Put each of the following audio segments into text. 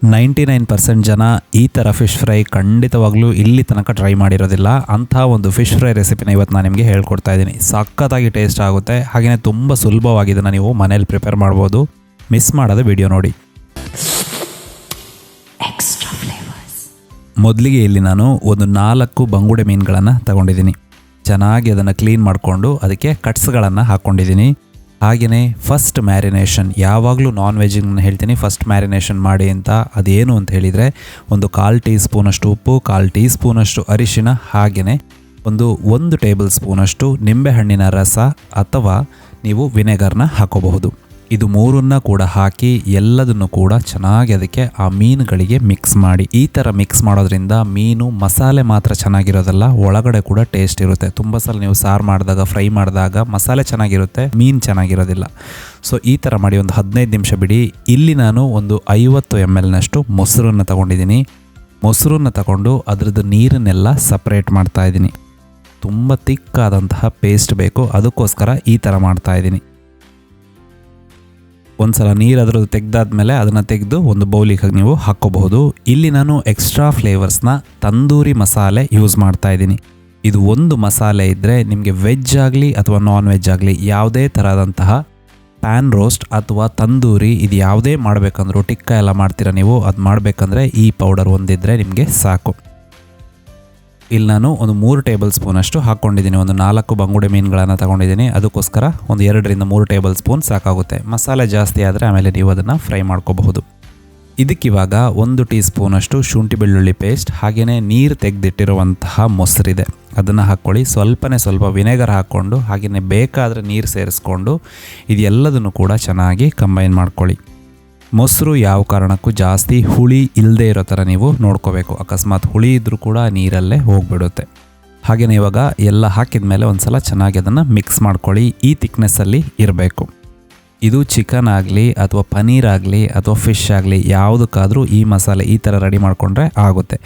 99% ಜನ ಈ ಥರ ಫಿಶ್ ಫ್ರೈ ಖಂಡಿತವಾಗ್ಲೂ ಇಲ್ಲಿ ತನಕ ಟ್ರೈ ಮಾಡಿರೋದಿಲ್ಲ. ಅಂಥ ಒಂದು ಫಿಶ್ ಫ್ರೈ ರೆಸಿಪಿನ ಇವತ್ತು ನಾನು ನಿಮಗೆ ಹೇಳ್ಕೊಡ್ತಾ ಇದ್ದೀನಿ. ಸಖತ್ತಾಗಿ ಟೇಸ್ಟ್ ಆಗುತ್ತೆ, ಹಾಗೆಯೇ ತುಂಬ ಸುಲಭವಾಗಿ ಇದನ್ನು ನೀವು ಮನೇಲಿ ಪ್ರಿಪೇರ್ ಮಾಡ್ಬೋದು. ಮಿಸ್ ಮಾಡೋದು ವಿಡಿಯೋ ನೋಡಿ. ಮೊದಲಿಗೆ ಇಲ್ಲಿ ನಾನು ಒಂದು 4 ಬಂಗುಡೆ ಮೀನುಗಳನ್ನು ತಗೊಂಡಿದ್ದೀನಿ. ಚೆನ್ನಾಗಿ ಅದನ್ನು ಕ್ಲೀನ್ ಮಾಡಿಕೊಂಡು ಅದಕ್ಕೆ ಕಟ್ಸ್ಗಳನ್ನು ಹಾಕ್ಕೊಂಡಿದ್ದೀನಿ. ಹಾಗೆಯೇ ಫಸ್ಟ್ ಮ್ಯಾರಿನೇಷನ್, ಯಾವಾಗಲೂ ನಾನ್ ವೆಜ್ಜಿಗೆ ಹೇಳ್ತೀನಿ ಫಸ್ಟ್ ಮ್ಯಾರಿನೇಷನ್ ಮಾಡಿ ಅಂತ. ಅದೇನು ಅಂತ ಹೇಳಿದರೆ ಒಂದು 1/4 ಟೀ ಸ್ಪೂನಷ್ಟು ಉಪ್ಪು, 1/4 ಟೀ ಸ್ಪೂನಷ್ಟು ಅರಿಶಿನ, ಹಾಗೆಯೇ 1 ಟೇಬಲ್ ಸ್ಪೂನಷ್ಟು ನಿಂಬೆಹಣ್ಣಿನ ರಸ ಅಥವಾ ನೀವು ವಿನೆಗರ್ನ ಹಾಕೋಬಹುದು. ಇದು 3 ಕೂಡ ಹಾಕಿ ಎಲ್ಲದನ್ನು ಕೂಡ ಚೆನ್ನಾಗಿ ಅದಕ್ಕೆ ಆ ಮೀನುಗಳಿಗೆ ಮಿಕ್ಸ್ ಮಾಡಿ. ಈ ಥರ ಮಿಕ್ಸ್ ಮಾಡೋದ್ರಿಂದ ಮೀನು ಮಸಾಲೆ ಮಾತ್ರ ಚೆನ್ನಾಗಿರೋದಲ್ಲ, ಒಳಗಡೆ ಕೂಡ ಟೇಸ್ಟ್ ಇರುತ್ತೆ. ತುಂಬ ಸಲ ನೀವು ಸಾರು ಮಾಡಿದಾಗ, ಫ್ರೈ ಮಾಡಿದಾಗ ಮಸಾಲೆ ಚೆನ್ನಾಗಿರುತ್ತೆ, ಮೀನು ಚೆನ್ನಾಗಿರೋದಿಲ್ಲ. ಸೊ ಈ ಥರ ಮಾಡಿ ಒಂದು 15 ನಿಮಿಷ ಬಿಡಿ. ಇಲ್ಲಿ ನಾನು ಒಂದು 50 ml ಮೊಸರನ್ನು ತಗೊಂಡಿದ್ದೀನಿ. ಮೊಸರನ್ನು ತಗೊಂಡು ಅದರದ್ದು ನೀರನ್ನೆಲ್ಲ ಸಪ್ರೇಟ್ ಮಾಡ್ತಾ ಇದ್ದೀನಿ. ತುಂಬ ತಿಕ್ಕಾದಂತಹ ಪೇಸ್ಟ್ ಬೇಕು, ಅದಕ್ಕೋಸ್ಕರ ಈ ಥರ ಮಾಡ್ತಾ ಇದ್ದೀನಿ. ಒಂದು ಸಲ ನೀರು ಅದರದ್ದು ತೆಗೆದಾದ್ಮೇಲೆ ಅದನ್ನು ತೆಗೆದು ಒಂದು ಬೌಲಿಗೆ ನೀವು ಹಾಕ್ಕೋಬಹುದು. ಇಲ್ಲಿ ನಾನು ಎಕ್ಸ್ಟ್ರಾ ಫ್ಲೇವರ್ಸ್ನ ತಂದೂರಿ ಮಸಾಲೆ ಯೂಸ್ ಮಾಡ್ತಾ ಇದ್ದೀನಿ. ಇದು ಒಂದು ಮಸಾಲೆ ಇದ್ದರೆ ನಿಮಗೆ ವೆಜ್ ಆಗಲಿ ಅಥವಾ ನಾನ್ ವೆಜ್ ಆಗಲಿ ಯಾವುದೇ ಥರದಂತಹ ಪ್ಯಾನ್ ರೋಸ್ಟ್ ಅಥವಾ ತಂದೂರಿ ಇದು ಯಾವುದೇ ಮಾಡಬೇಕಂದ್ರೂ, ಟಿಕ್ಕ ಎಲ್ಲ ಮಾಡ್ತೀರಾ ನೀವು, ಅದು ಮಾಡಬೇಕಂದ್ರೆ ಈ ಪೌಡರ್ ಒಂದಿದ್ದರೆ ನಿಮಗೆ ಸಾಕು. ಇಲ್ಲಿ ನಾನು ಒಂದು 3 ಟೇಬಲ್ ಸ್ಪೂನಷ್ಟು ಹಾಕ್ಕೊಂಡಿದ್ದೀನಿ. ಒಂದು 4 ಬಂಗುಡೆ ಮೀನುಗಳನ್ನು ತಗೊಂಡಿದ್ದೀನಿ. ಅದಕ್ಕೋಸ್ಕರ ಒಂದು 2 ರಿಂದ 3 ಟೇಬಲ್ ಸ್ಪೂನ್ ಸಾಕಾಗುತ್ತೆ. ಮಸಾಲೆ ಜಾಸ್ತಿ ಆದರೆ ಆಮೇಲೆ ನೀವು ಅದನ್ನು ಫ್ರೈ ಮಾಡ್ಕೋಬಹುದು. ಇದಕ್ಕಿವಾಗ 1 ಟೀ ಸ್ಪೂನಷ್ಟು ಶುಂಠಿ ಬೆಳ್ಳುಳ್ಳಿ ಪೇಸ್ಟ್, ಹಾಗೆಯೇ ನೀರು ತೆಗೆದಿಟ್ಟಿರುವಂತಹ ಮೊಸರಿದೆ, ಅದನ್ನು ಹಾಕ್ಕೊಳ್ಳಿ. ಸ್ವಲ್ಪ ವಿನೆಗರ್ ಹಾಕ್ಕೊಂಡು, ಹಾಗೆಯೇ ಬೇಕಾದರೆ ನೀರು ಸೇರಿಸ್ಕೊಂಡು ಇದೆಲ್ಲದನ್ನು ಕೂಡ ಚೆನ್ನಾಗಿ ಕಂಬೈನ್ ಮಾಡ್ಕೊಳ್ಳಿ. ಮೊಸರು ಯಾವ ಕಾರಣಕ್ಕೂ ಜಾಸ್ತಿ ಹುಳಿ ಇಲ್ಲದೆ ಇರೋ ಥರ ನೀವು ನೋಡ್ಕೋಬೇಕು. ಅಕಸ್ಮಾತ್ ಹುಳಿ ಇದ್ದರೂ ಕೂಡ ನೀರಲ್ಲೇ ಹೋಗಿಬಿಡುತ್ತೆ. ಹಾಗೆಯೇ ಇವಾಗ ಎಲ್ಲ ಹಾಕಿದ ಮೇಲೆ ಒಂದು ಸಲ ಚೆನ್ನಾಗಿ ಅದನ್ನು ಮಿಕ್ಸ್ ಮಾಡ್ಕೊಳ್ಳಿ. ಈ ಥಿಕ್ನೆಸ್ಸಲ್ಲಿ ಇರಬೇಕು. ಇದು ಚಿಕನ್ ಆಗಲಿ ಅಥವಾ ಪನ್ನೀರ್ ಆಗಲಿ ಅಥವಾ ಫಿಶ್ ಆಗಲಿ ಯಾವುದಕ್ಕಾದರೂ ಈ ಮಸಾಲೆ ಈ ಥರ ರೆಡಿ ಮಾಡಿಕೊಂಡ್ರೆ ಆಗುತ್ತೆ.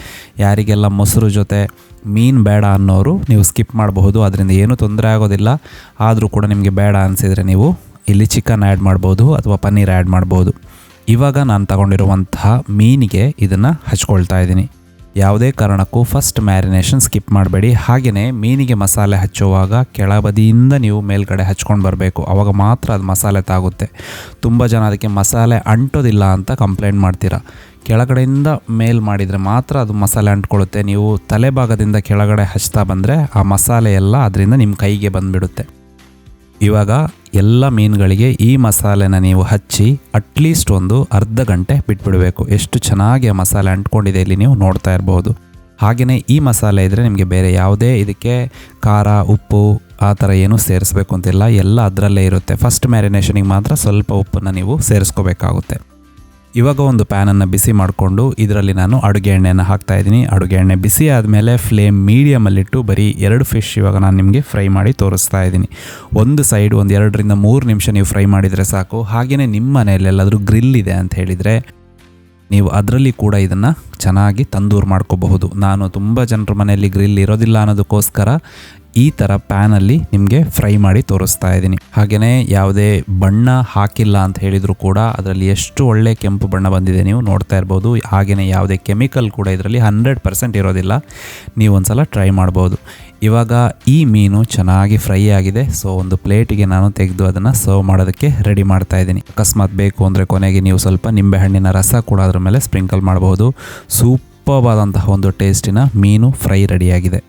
ಯಾರಿಗೆಲ್ಲ ಮೊಸರು ಜೊತೆ ಮೀನು ಬೇಡ ಅನ್ನೋರು ನೀವು ಸ್ಕಿಪ್ ಮಾಡಬಹುದು, ಅದರಿಂದ ಏನೂ ತೊಂದರೆ ಆಗೋದಿಲ್ಲ. ಆದರೂ ಕೂಡ ನಿಮಗೆ ಬೇಡ ಅನಿಸಿದರೆ ನೀವು ಇಲ್ಲಿ ಚಿಕನ್ ಆ್ಯಡ್ ಮಾಡ್ಬೋದು ಅಥವಾ ಪನ್ನೀರ್ ಆ್ಯಡ್ ಮಾಡ್ಬೋದು. ಇವಾಗ ನಾನು ತಗೊಂಡಿರುವಂತಹ ಮೀನಿಗೆ ಇದನ್ನು ಹಚ್ಕೊಳ್ತಾ ಇದ್ದೀನಿ. ಯಾವುದೇ ಕಾರಣಕ್ಕೂ ಫಸ್ಟ್ ಮ್ಯಾರಿನೇಷನ್ ಸ್ಕಿಪ್ ಮಾಡಬೇಡಿ. ಹಾಗೆಯೇ ಮೀನಿಗೆ ಮಸಾಲೆ ಹಚ್ಚುವಾಗ ಕೆಳಬದಿಯಿಂದ ನೀವು ಮೇಲ್ಗಡೆ ಹಚ್ಕೊಂಡು ಬರಬೇಕು, ಆವಾಗ ಮಾತ್ರ ಅದು ಮಸಾಲೆ ತಾಗುತ್ತೆ. ತುಂಬ ಜನ ಅದಕ್ಕೆ ಮಸಾಲೆ ಅಂಟೋದಿಲ್ಲ ಅಂತ ಕಂಪ್ಲೇಂಟ್ ಮಾಡ್ತೀರಾ. ಕೆಳಗಡೆಯಿಂದ ಮೇಲ್ ಮಾಡಿದರೆ ಮಾತ್ರ ಅದು ಮಸಾಲೆ ಅಂಟ್ಕೊಳ್ಳುತ್ತೆ. ನೀವು ತಲೆಭಾಗದಿಂದ ಕೆಳಗಡೆ ಹಚ್ತಾ ಬಂದರೆ ಆ ಮಸಾಲೆ ಎಲ್ಲ ಅದರಿಂದ ನಿಮ್ಮ ಕೈಗೆ ಬಂದುಬಿಡುತ್ತೆ. ಇವಾಗ ಎಲ್ಲ ಮೀನುಗಳಿಗೆ ಈ ಮಸಾಲೆನ ನೀವು ಹಚ್ಚಿ ಅಟ್ಲೀಸ್ಟ್ ಒಂದು ಅರ್ಧ ಗಂಟೆ ಬಿಟ್ಬಿಡಬೇಕು. ಎಷ್ಟು ಚೆನ್ನಾಗಿ ಆ ಮಸಾಲೆ ಅಂಟ್ಕೊಂಡಿದೆ ಇಲ್ಲಿ ನೀವು ನೋಡ್ತಾ ಇರ್ಬೋದು. ಹಾಗೆಯೇ ಈ ಮಸಾಲೆ ಇದ್ದರೆ ನಿಮಗೆ ಬೇರೆ ಯಾವುದೇ ಇದಕ್ಕೆ ಖಾರ, ಉಪ್ಪು ಆ ಥರ ಏನೂ ಸೇರಿಸ್ಬೇಕು ಅಂತಿಲ್ಲ, ಎಲ್ಲ ಅದರಲ್ಲೇ ಇರುತ್ತೆ. ಫಸ್ಟ್ ಮ್ಯಾರಿನೇಷನಿಗೆ ಮಾತ್ರ ಸ್ವಲ್ಪ ಉಪ್ಪನ್ನು ನೀವು ಸೇರಿಸ್ಕೋಬೇಕಾಗುತ್ತೆ. ಇವಾಗ ಒಂದು ಪ್ಯಾನನ್ನು ಬಿಸಿ ಮಾಡಿಕೊಂಡು ಇದರಲ್ಲಿ ನಾನು ಅಡುಗೆ ಎಣ್ಣೆಯನ್ನು ಹಾಕ್ತಾಯಿದ್ದೀನಿ. ಅಡುಗೆ ಎಣ್ಣೆ ಬಿಸಿ ಆದಮೇಲೆ ಫ್ಲೇಮ್ ಮೀಡಿಯಮಲ್ಲಿಟ್ಟು ಬರೀ 2 ಫಿಶ್ ಇವಾಗ ನಾನು ನಿಮಗೆ ಫ್ರೈ ಮಾಡಿ ತೋರಿಸ್ತಾ ಇದ್ದೀನಿ. ಒಂದು ಸೈಡ್ ಒಂದು 2 ರಿಂದ 3 ನಿಮಿಷ ನೀವು ಫ್ರೈ ಮಾಡಿದರೆ ಸಾಕು. ಹಾಗೆಯೇ ನಿಮ್ಮ ಮನೆಯಲ್ಲಿ ಎಲ್ಲಾದರೂ ಗ್ರಿಲ್ ಇದೆ ಅಂತ ಹೇಳಿದರೆ ನೀವು ಅದರಲ್ಲಿ ಕೂಡ ಇದನ್ನು ಚೆನ್ನಾಗಿ ತಂದೂರು ಮಾಡ್ಕೋಬಹುದು. ನಾನು ತುಂಬ ಜನರ ಮನೆಯಲ್ಲಿ ಗ್ರಿಲ್ ಇರೋದಿಲ್ಲ ಅನ್ನೋದಕ್ಕೋಸ್ಕರ ಈ ಥರ ಪ್ಯಾನಲ್ಲಿ ನಿಮಗೆ ಫ್ರೈ ಮಾಡಿ ತೋರಿಸ್ತಾ ಇದ್ದೀನಿ. ಹಾಗೆಯೇ ಯಾವುದೇ ಬಣ್ಣ ಹಾಕಿಲ್ಲ ಅಂತ ಹೇಳಿದರೂ ಕೂಡ ಅದರಲ್ಲಿ ಎಷ್ಟು ಒಳ್ಳೆ ಕೆಂಪು ಬಣ್ಣ ಬಂದಿದೆ ನೀವು ನೋಡ್ತಾ ಇರ್ಬೋದು. ಹಾಗೆಯೇ ಯಾವುದೇ ಕೆಮಿಕಲ್ ಕೂಡ ಇದರಲ್ಲಿ 100% ಇರೋದಿಲ್ಲ. ನೀವು ಒಂದು ಸಲ ಟ್ರೈ ಮಾಡ್ಬೋದು. ಇವಾಗ ಈ ಮೀನು ಚೆನ್ನಾಗಿ ಫ್ರೈ ಆಗಿದೆ. ಸೊ ಒಂದು ಪ್ಲೇಟಿಗೆ ನಾನು ತೆಗೆದು ಅದನ್ನು ಸರ್ವ್ ಮಾಡೋದಕ್ಕೆ ರೆಡಿ ಮಾಡ್ತಾ ಇದ್ದೀನಿ. ಅಕಸ್ಮಾತ್ ಬೇಕು ಅಂದರೆ ಕೊನೆಗೆ ನೀವು ಸ್ವಲ್ಪ ನಿಂಬೆಹಣ್ಣಿನ ರಸ ಕೂಡ ಅದರ ಮೇಲೆ ಸ್ಪ್ರಿಂಕಲ್ ಮಾಡಬಹುದು. ಸೂಪರ್ವಾದಂತಹ ಒಂದು ಟೇಸ್ಟಿನ ಮೀನು ಫ್ರೈ ರೆಡಿಯಾಗಿದೆ.